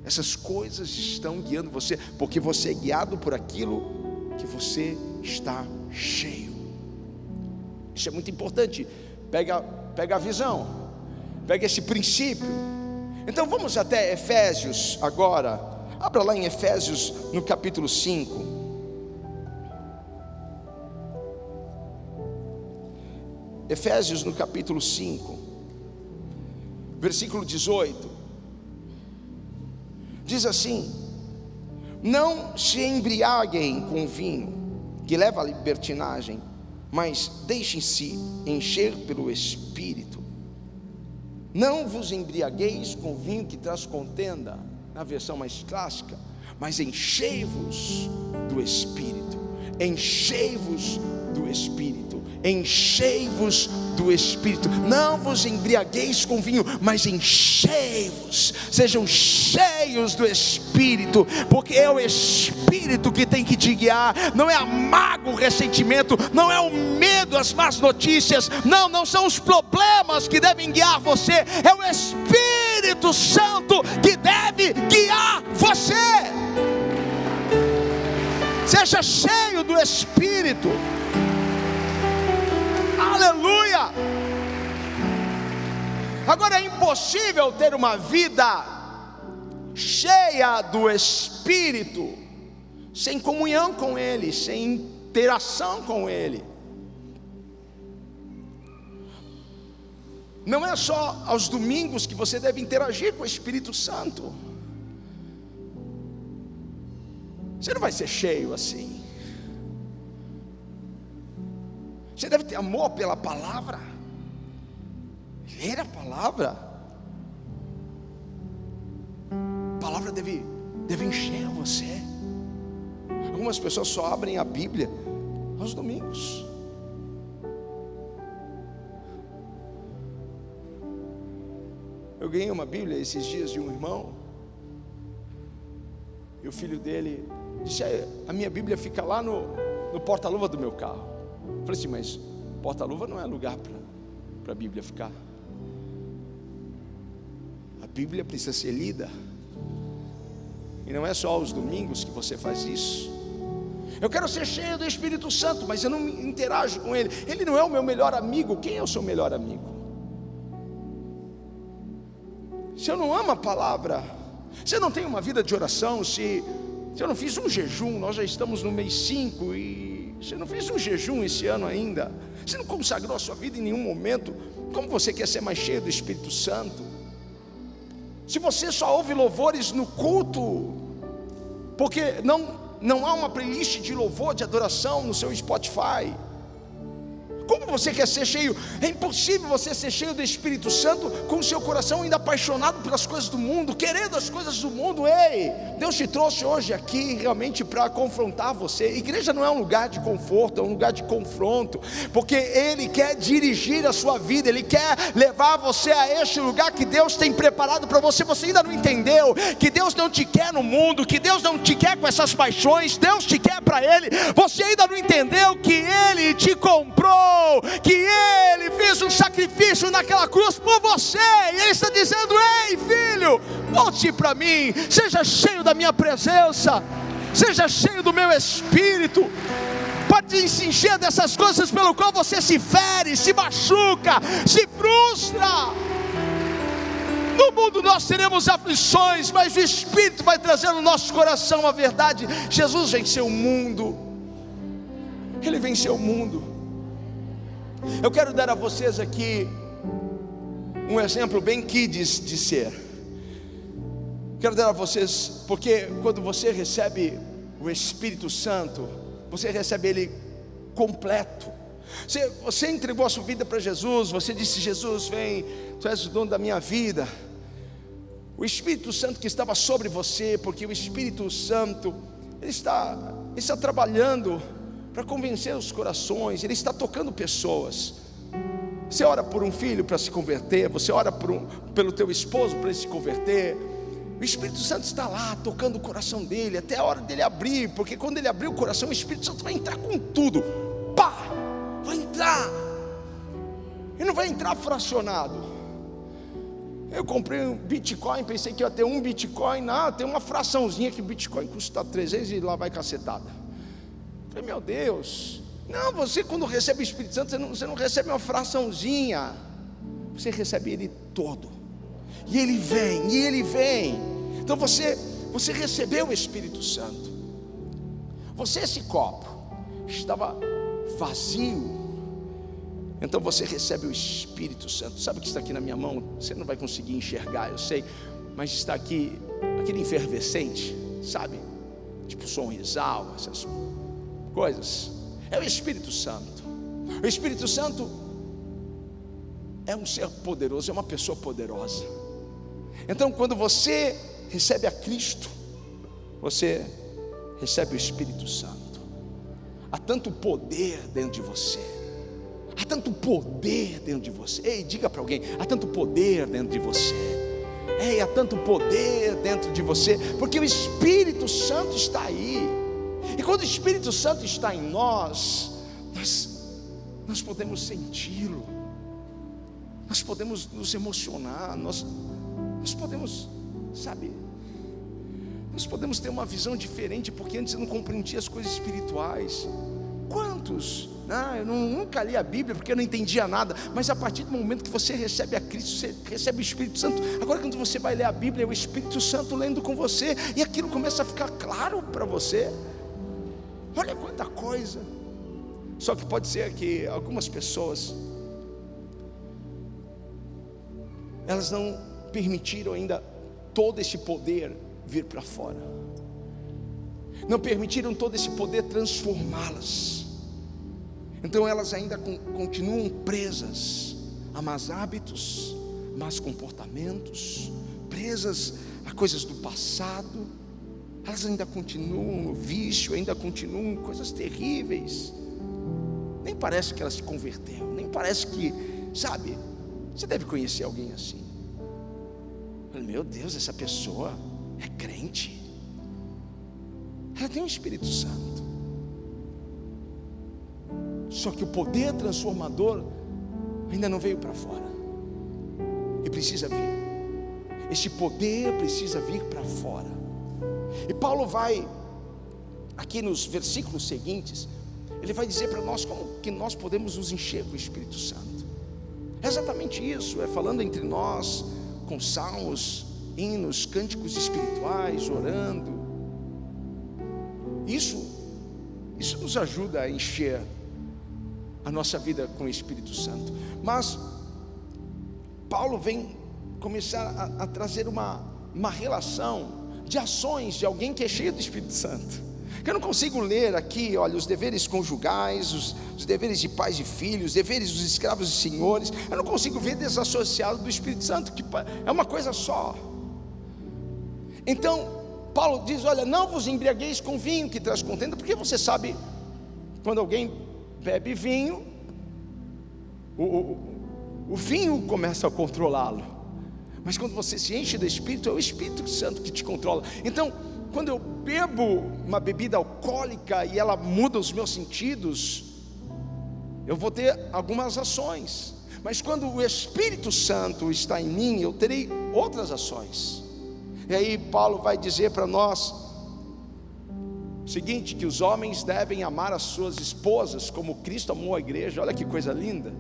Essas coisas estão guiando você, porque você é guiado por aquilo que você está cheio. Isso é muito importante. Pega a visão, pega esse princípio. Então vamos até Efésios agora. Abra lá em Efésios no capítulo 5. Efésios no capítulo 5, versículo 18. Diz assim: não se embriaguem com vinho, que leva à libertinagem, mas deixem-se encher pelo Espírito. Não vos embriagueis com vinho que traz contenda, na versão mais clássica, mas enchei-vos do Espírito. Enchei-vos do Espírito. Enchei-vos do Espírito. Não vos embriagueis com vinho, mas enchei-vos. Sejam cheios do Espírito, porque é o Espírito que tem que te guiar. Não é a mágoa, o ressentimento, não é o medo, as más notícias, não são os problemas que devem guiar você. É o Espírito Santo que deve guiar você. Seja cheio do Espírito. Aleluia. Agora é impossível ter uma vida cheia do Espírito sem comunhão com Ele, sem interação com Ele. Não é só aos domingos que você deve interagir com o Espírito Santo. Você não vai ser cheio assim. Você deve ter amor pela palavra, ler a palavra. A palavra deve encher você. Algumas pessoas só abrem a Bíblia aos domingos. Eu ganhei uma Bíblia esses dias de um irmão, e o filho dele disse: a minha Bíblia fica lá no porta-luva do meu carro. Eu falei assim: mas porta-luva não é lugar para a Bíblia ficar. A Bíblia precisa ser lida, e não é só aos domingos que você faz isso. Eu quero ser cheio do Espírito Santo, mas eu não interajo com Ele. Ele não é o meu melhor amigo. Quem é o seu melhor amigo? Se eu não amo a palavra, se eu não tenho uma vida de oração, se eu não fiz um jejum, nós já estamos no mês 5, e se eu não fiz um jejum esse ano ainda, você não consagrou a sua vida em nenhum momento, como você quer ser mais cheio do Espírito Santo? Se você só ouve louvores no culto, porque não há uma playlist de louvor, de adoração no seu Spotify, como você quer ser cheio? É impossível você ser cheio do Espírito Santo com o seu coração ainda apaixonado pelas coisas do mundo, querendo as coisas do mundo. Ei, Deus te trouxe hoje aqui realmente para confrontar você. Igreja não é um lugar de conforto, é um lugar de confronto, porque Ele quer dirigir a sua vida, Ele quer levar você a este lugar que Deus tem preparado para você. Você ainda não entendeu que Deus não te quer no mundo, que Deus não te quer com essas paixões, Deus te quer para Ele. Você ainda não entendeu que Ele te comprou, que Ele fez um sacrifício naquela cruz por você, e Ele está dizendo: ei filho, volte para mim, seja cheio da minha presença, seja cheio do meu Espírito, para te se encher dessas coisas pelo qual você se fere, se machuca, se frustra. No mundo nós teremos aflições, mas o Espírito vai trazer no nosso coração a verdade. Jesus venceu o mundo. Ele venceu o mundo. Eu quero dar a vocês aqui um exemplo bem kids de ser. Quero dar a vocês, porque quando você recebe o Espírito Santo, você recebe Ele completo. Você entregou a sua vida para Jesus, você disse: Jesus, vem, Tu és o dono da minha vida. O Espírito Santo que estava sobre você, porque o Espírito Santo, Ele está trabalhando para convencer os corações, Ele está tocando pessoas. Você ora por um filho para se converter, você ora pelo teu esposo para ele se converter. O Espírito Santo está lá tocando o coração dele, até a hora dele abrir, porque quando ele abrir o coração, o Espírito Santo vai entrar com tudo. Pá! Vai entrar. Ele não vai entrar fracionado. Eu comprei um Bitcoin, pensei que ia ter um Bitcoin. Não, tem uma fraçãozinha que Bitcoin custa 300 e lá vai cacetada. Falei, meu Deus. Não, você quando recebe o Espírito Santo, você não recebe uma fraçãozinha, você recebe ele todo. E ele vem, e ele vem. Então você recebeu o Espírito Santo. Esse copo estava vazio. Então você recebe o Espírito Santo. Sabe o que está aqui na minha mão? Você não vai conseguir enxergar, eu sei, mas está aqui aquele efervescente, sabe? Tipo sonrisal, essas coisas. É o Espírito Santo. O Espírito Santo é um ser poderoso, é uma pessoa poderosa. Então quando você recebe a Cristo, você recebe o Espírito Santo. Há tanto poder dentro de você. Há tanto poder dentro de você. Ei, diga para alguém: há tanto poder dentro de você. Ei, há tanto poder dentro de você, porque o Espírito Santo está aí. E quando o Espírito Santo está em nós podemos senti-lo, nós podemos nos emocionar, nós podemos, sabe, nós podemos ter uma visão diferente, porque antes eu não compreendia as coisas espirituais. Quantos? Eu nunca li a Bíblia porque eu não entendia nada, mas a partir do momento que você recebe a Cristo, você recebe o Espírito Santo. Agora quando você vai ler a Bíblia, é o Espírito Santo lendo com você, e aquilo começa a ficar claro para você. Olha quanta coisa. Só que pode ser que algumas pessoas, elas não permitiram ainda todo esse poder vir para fora, não permitiram todo esse poder transformá-las. Então elas ainda continuam presas a más hábitos, más comportamentos, presas a coisas do passado. Elas ainda continuam no vício, ainda continuam coisas terríveis. Nem parece que ela se converteu, nem parece que, sabe, você deve conhecer alguém assim. Meu Deus, essa pessoa é crente, ela tem o Espírito Santo, só que o poder transformador ainda não veio para fora, e precisa vir. Esse poder precisa vir para fora. E Paulo vai, aqui nos versículos seguintes, ele vai dizer para nós como que nós podemos nos encher com o Espírito Santo. É exatamente isso, é falando entre nós, com salmos, hinos, cânticos espirituais, orando. Isso nos ajuda a encher a nossa vida com o Espírito Santo. Mas Paulo vem começar a trazer uma relação de ações de alguém que é cheio do Espírito Santo. Eu não consigo ler aqui, olha, os deveres conjugais, os deveres de pais e filhos, os deveres dos escravos e senhores. Eu não consigo ver desassociado do Espírito Santo, que é uma coisa só. Então Paulo diz: olha, não vos embriagueis com vinho que traz contenda, porque você sabe, quando alguém bebe vinho, o vinho começa a controlá-lo. Mas quando você se enche do Espírito, é o Espírito Santo que te controla. Então, quando eu bebo uma bebida alcoólica e ela muda os meus sentidos, eu vou ter algumas ações. Mas quando o Espírito Santo está em mim, eu terei outras ações. E aí Paulo vai dizer para nós o seguinte: que os homens devem amar as suas esposas como Cristo amou a igreja. Olha que coisa linda,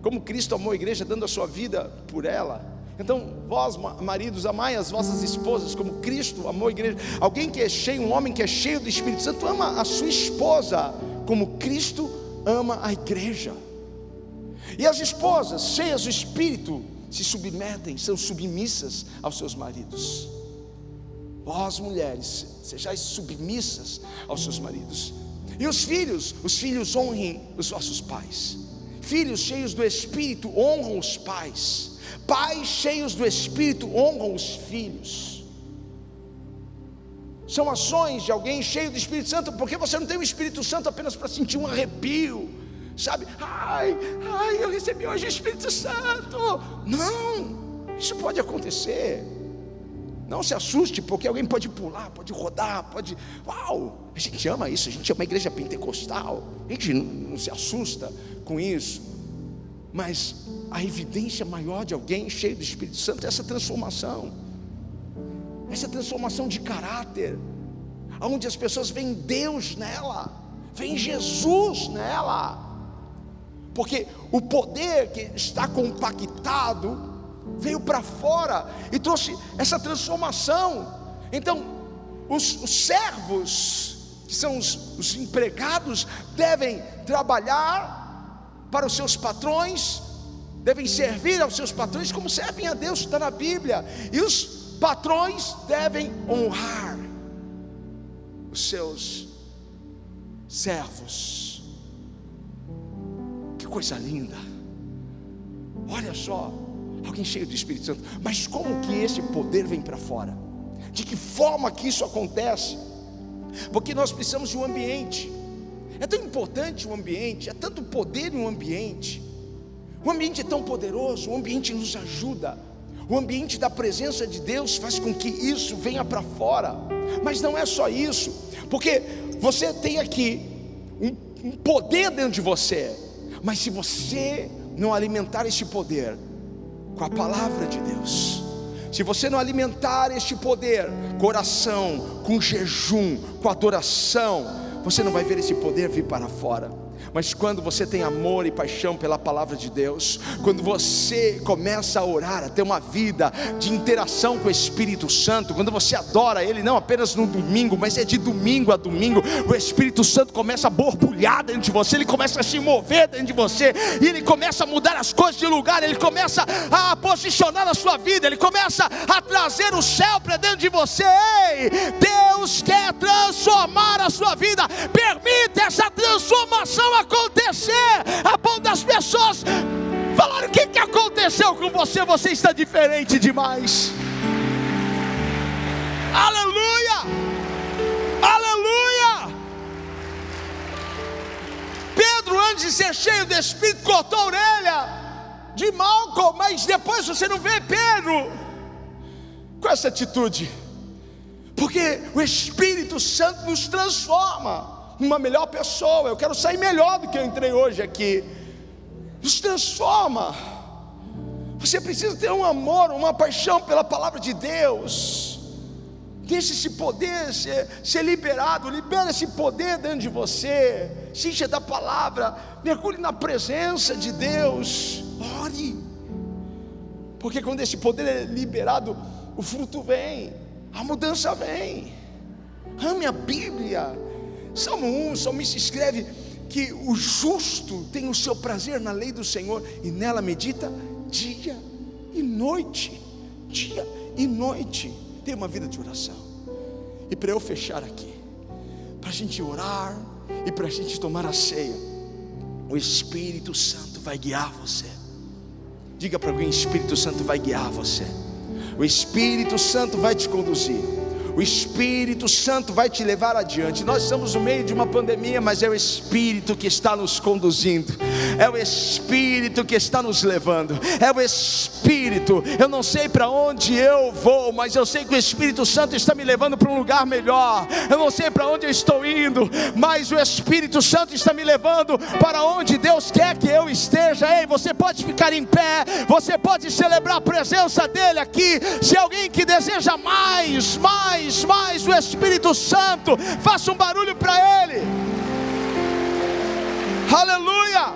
como Cristo amou a igreja, dando a sua vida por ela. Então, vós maridos, amai as vossas esposas como Cristo amou a igreja. Alguém que é cheio, um homem que é cheio do Espírito Santo, ama a sua esposa como Cristo ama a igreja. E as esposas cheias do Espírito se submetem, são submissas aos seus maridos. Vós mulheres, sejais submissas aos seus maridos. E os filhos honrem os vossos pais. Filhos cheios do Espírito honram os pais. Pais cheios do Espírito honram os filhos. São ações de alguém cheio do Espírito Santo, porque você não tem o Espírito Santo apenas para sentir um arrepio, sabe? Ai, eu recebi hoje o Espírito Santo. Não, isso pode acontecer. Não se assuste, porque alguém pode pular, pode rodar, pode... Uau, a gente ama isso, a gente ama a igreja pentecostal. A gente não se assusta com isso. Mas a evidência maior de alguém cheio do Espírito Santo é essa transformação de caráter, onde as pessoas veem Deus nela, veem Jesus nela, porque o poder que está compactado veio para fora e trouxe essa transformação. Então os servos, que são os empregados, devem trabalhar para os seus patrões, devem servir aos seus patrões como servem a Deus, está na Bíblia. E os patrões devem honrar os seus servos. Que coisa linda! Olha só, alguém cheio do Espírito Santo. Mas como que esse poder vem para fora? De que forma que isso acontece? Porque nós precisamos de um ambiente. É tão importante o ambiente, é tanto poder em um ambiente. O ambiente é tão poderoso, o ambiente nos ajuda. O ambiente da presença de Deus faz com que isso venha para fora. Mas não é só isso, porque você tem aqui um poder dentro de você. Mas se você não alimentar esse poder com a palavra de Deus, se você não alimentar este poder com oração, com jejum, com adoração, você não vai ver esse poder vir para fora. Mas quando você tem amor e paixão pela palavra de Deus, quando você começa a orar, a ter uma vida de interação com o Espírito Santo, quando você adora Ele, não apenas no domingo, mas é de domingo a domingo, o Espírito Santo começa a borbulhar dentro de você, ele começa a se mover dentro de você, e ele começa a mudar as coisas de lugar, ele começa a posicionar a sua vida, ele começa a trazer o céu para dentro de você. Ei, Deus quer transformar a sua vida, permita essa transformação acontecer, a ponto das pessoas falarem: o que aconteceu com você? Você está diferente demais. Aleluia, aleluia. Pedro, antes de ser cheio do Espírito, cortou a orelha de Malco, mas depois você não vê Pedro com essa atitude, porque o Espírito Santo nos transforma uma melhor pessoa. Eu quero sair melhor do que eu entrei hoje aqui. Nos transforma. Você precisa ter um amor, uma paixão pela palavra de Deus. Deixe esse poder ser liberado. Libera esse poder dentro de você. Se encha da palavra. Mergulhe na presença de Deus. Ore. Porque quando esse poder é liberado, o fruto vem, a mudança vem. Ame a Bíblia. Salmo 1, o salmista escreve que o justo tem o seu prazer na lei do Senhor, e nela medita dia e noite. Dia e noite. Tem uma vida de oração. E para eu fechar aqui, para a gente orar e para a gente tomar a ceia, o Espírito Santo vai guiar você. Diga para alguém: o Espírito Santo vai guiar você. O Espírito Santo vai te conduzir. O Espírito Santo vai te levar adiante. Nós estamos no meio de uma pandemia, mas é o Espírito que está nos conduzindo, é o Espírito que está nos levando, é o Espírito. Eu não sei para onde eu vou, mas eu sei que o Espírito Santo está me levando para um lugar melhor. Eu não sei para onde eu estou indo, mas o Espírito Santo está me levando para onde Deus quer que eu esteja. Ei, você pode ficar em pé, você pode celebrar a presença dEle aqui. Se alguém que deseja mais o Espírito Santo, faça um barulho para Ele. Aleluia.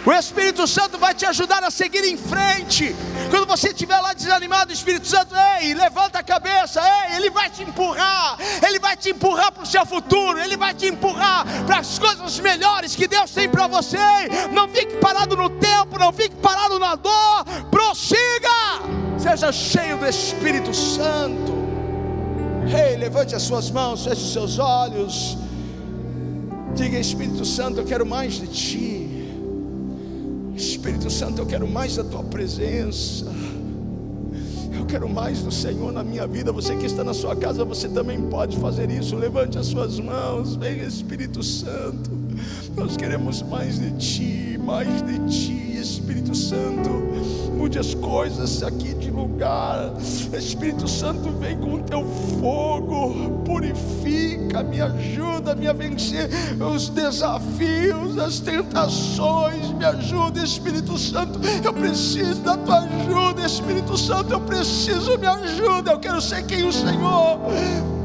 O Espírito Santo vai te ajudar a seguir em frente. Quando você estiver lá desanimado, o Espírito Santo, ei, levanta a cabeça, ei, Ele vai te empurrar. Ele vai te empurrar para o seu futuro. Ele vai te empurrar para as coisas melhores que Deus tem para você. Não fique parado no tempo, não fique parado na dor. Prossiga, seja cheio do Espírito Santo. Ei, levante as suas mãos, feche os seus olhos. Diga: Espírito Santo, eu quero mais de Ti. Espírito Santo, eu quero mais da Tua presença. Eu quero mais do Senhor na minha vida. Você que está na sua casa, você também pode fazer isso. Levante as suas mãos. Venha, Espírito Santo. Nós queremos mais de Ti, mais de Ti, Espírito Santo. Mude as coisas aqui de lugar. Espírito Santo, vem com o Teu fogo, purifica, me ajuda a vencer os desafios, as tentações. Me ajuda, Espírito Santo. Eu preciso da Tua ajuda, Espírito Santo. Eu preciso, me ajuda. Eu quero ser quem o Senhor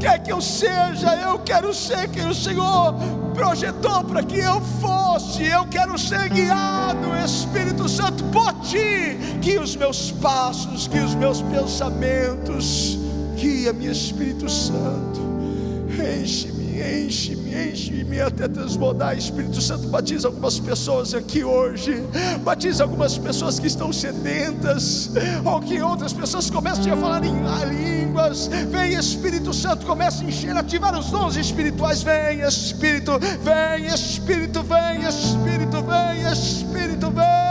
quer que eu seja. Eu quero ser quem o Senhor projetou para que eu fosse. Eu quero ser guiado, Espírito Santo, por Ti. Guia os meus passos, guia os meus pensamentos. Guia-me, Espírito Santo. Enche-me, enche-me, enche-me até transbordar. Espírito Santo, batiza algumas pessoas aqui hoje. Batiza algumas pessoas que estão sedentas, ou que outras pessoas comecem a falar em línguas. Vem, Espírito Santo, comece a encher, ativar os dons espirituais. Vem, Espírito, vem, Espírito, vem, Espírito, vem, Espírito, vem.